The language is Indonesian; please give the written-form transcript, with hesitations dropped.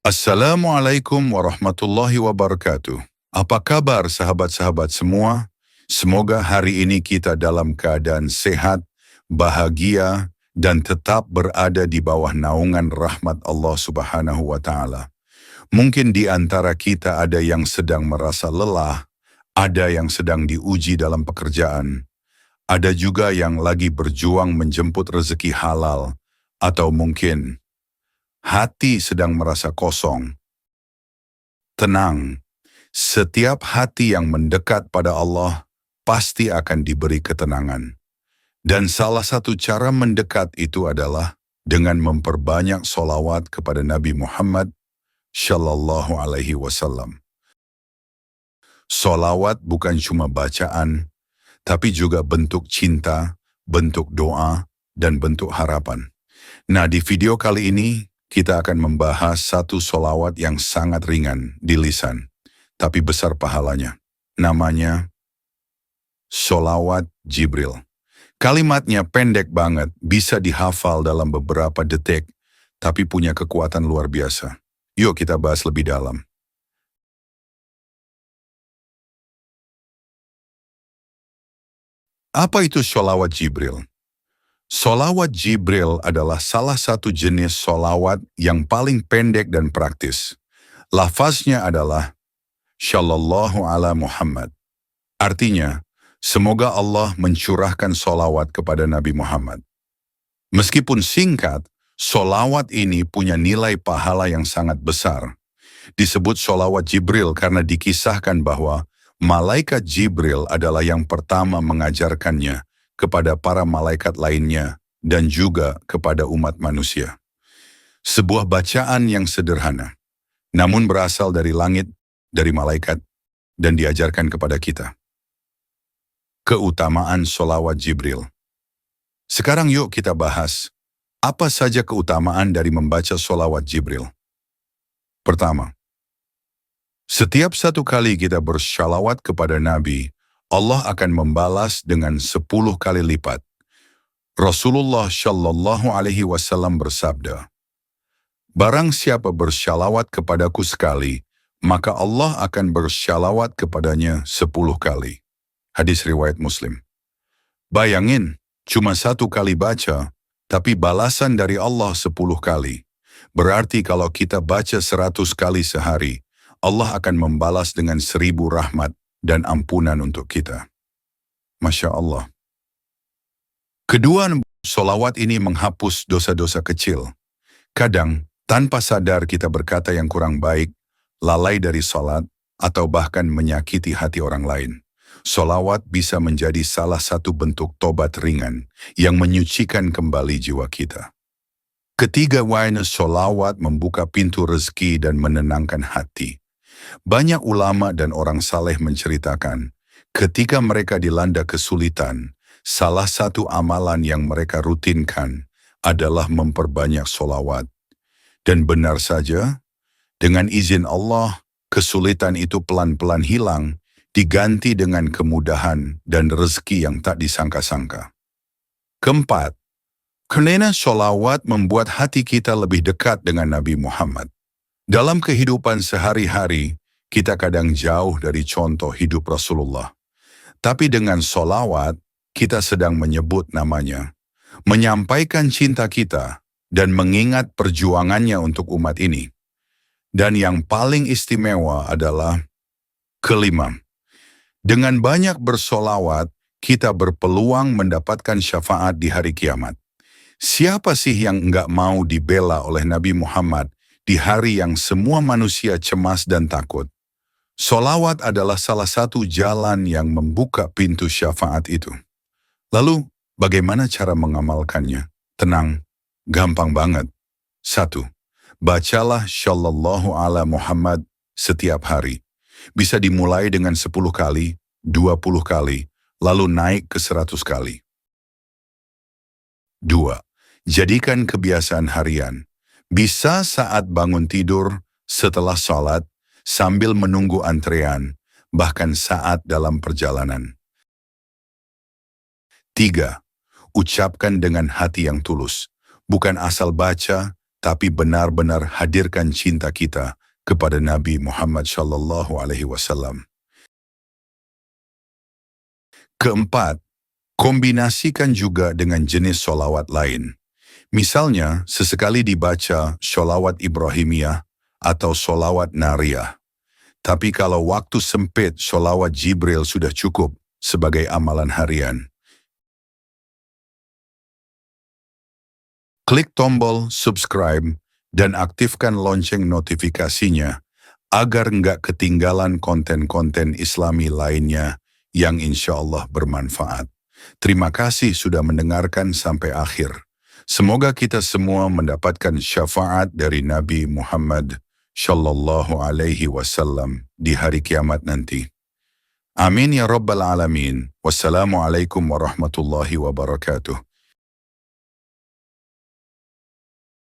Assalamualaikum warahmatullahi wabarakatuh. Apa kabar sahabat-sahabat semua? Semoga hari ini kita dalam keadaan sehat, bahagia, dan tetap berada di bawah naungan rahmat Allah Subhanahu wa Ta'ala. Mungkin di antara kita ada yang sedang merasa lelah, ada yang sedang diuji dalam pekerjaan, ada juga yang lagi berjuang menjemput rezeki halal, atau mungkin hati sedang merasa kosong. Tenang, setiap hati yang mendekat pada Allah pasti akan diberi ketenangan. Dan salah satu cara mendekat itu adalah dengan memperbanyak solawat kepada Nabi Muhammad Shallallahu Alaihi Wasallam. Solawat bukan cuma bacaan, tapi juga bentuk cinta, bentuk doa, dan bentuk harapan. Nah, di video kali ini kita akan membahas satu solawat yang sangat ringan di lisan, tapi besar pahalanya. Namanya solawat Jibril. Kalimatnya pendek banget, bisa dihafal dalam beberapa detik, tapi punya kekuatan luar biasa. Yuk kita bahas lebih dalam. Apa itu solawat Jibril? Solawat Jibril adalah salah satu jenis solawat yang paling pendek dan praktis. Lafaznya adalah Shallallahu ala Muhammad. Artinya, semoga Allah mencurahkan solawat kepada Nabi Muhammad. Meskipun singkat, solawat ini punya nilai pahala yang sangat besar. Disebut solawat Jibril karena dikisahkan bahwa malaikat Jibril adalah yang pertama mengajarkannya kepada para malaikat lainnya dan juga kepada umat manusia. Sebuah bacaan yang sederhana, namun berasal dari langit, dari malaikat, dan diajarkan kepada kita. Keutamaan solawat Jibril. Sekarang yuk kita bahas, apa saja keutamaan dari membaca solawat Jibril. Pertama, setiap satu kali kita bersyalawat kepada Nabi, Allah akan membalas dengan 10 kali lipat. Rasulullah Shallallahu Alaihi Wasallam bersabda, "Barang siapa bersyalawat kepadaku sekali, maka Allah akan bersyalawat kepadanya 10 kali." Hadis riwayat Muslim. Bayangin, cuma 1 kali baca, tapi balasan dari Allah 10 kali. Berarti kalau kita baca 100 kali sehari, Allah akan membalas dengan 1000 rahmat dan ampunan untuk kita. Masya Allah. Kedua, solawat ini menghapus dosa-dosa kecil. Kadang, tanpa sadar kita berkata yang kurang baik, lalai dari salat, atau bahkan menyakiti hati orang lain. Solawat bisa menjadi salah satu bentuk tobat ringan yang menyucikan kembali jiwa kita. Ketiga, solawat membuka pintu rezeki dan menenangkan hati. Banyak ulama dan orang saleh menceritakan, ketika mereka dilanda kesulitan, salah satu amalan yang mereka rutinkan adalah memperbanyak solawat. Dan benar saja, dengan izin Allah, kesulitan itu pelan-pelan hilang, diganti dengan kemudahan dan rezeki yang tak disangka-sangka. Keempat, karena solawat membuat hati kita lebih dekat dengan Nabi Muhammad. Dalam kehidupan sehari-hari, kita kadang jauh dari contoh hidup Rasulullah. Tapi dengan solawat, kita sedang menyebut namanya, menyampaikan cinta kita, dan mengingat perjuangannya untuk umat ini. Dan yang paling istimewa adalah kelima, dengan banyak bersolawat, kita berpeluang mendapatkan syafaat di hari kiamat. Siapa sih yang enggak mau dibela oleh Nabi Muhammad di hari yang semua manusia cemas dan takut? Solawat adalah salah satu jalan yang membuka pintu syafaat itu. Lalu, bagaimana cara mengamalkannya? Tenang, gampang banget. 1. Bacalah Shallallahu ala Muhammad setiap hari. Bisa dimulai dengan 10 kali, 20 kali, lalu naik ke 100 kali. 2. Jadikan kebiasaan harian. Bisa saat bangun tidur, setelah sholat, sambil menunggu antrean, bahkan saat dalam perjalanan. 3. Ucapkan dengan hati yang tulus. Bukan asal baca, tapi benar-benar hadirkan cinta kita kepada Nabi Muhammad Shallallahu Alaihi Wasallam. Keempat, kombinasikan juga dengan jenis sholawat lain. Misalnya, sesekali dibaca sholawat Ibrahimiyah atau sholawat Nariyah. Tapi kalau waktu sempit, sholawat Jibril sudah cukup sebagai amalan harian. Klik tombol subscribe dan aktifkan lonceng notifikasinya agar nggak ketinggalan konten-konten Islami lainnya yang insya Allah bermanfaat. Terima kasih sudah mendengarkan sampai akhir. Semoga kita semua mendapatkan syafaat dari Nabi Muhammad Shallallahu Alaihi Wasallam di hari kiamat nanti. Amin ya Rabbal Alamin. Wassalamualaikum warahmatullahi wabarakatuh.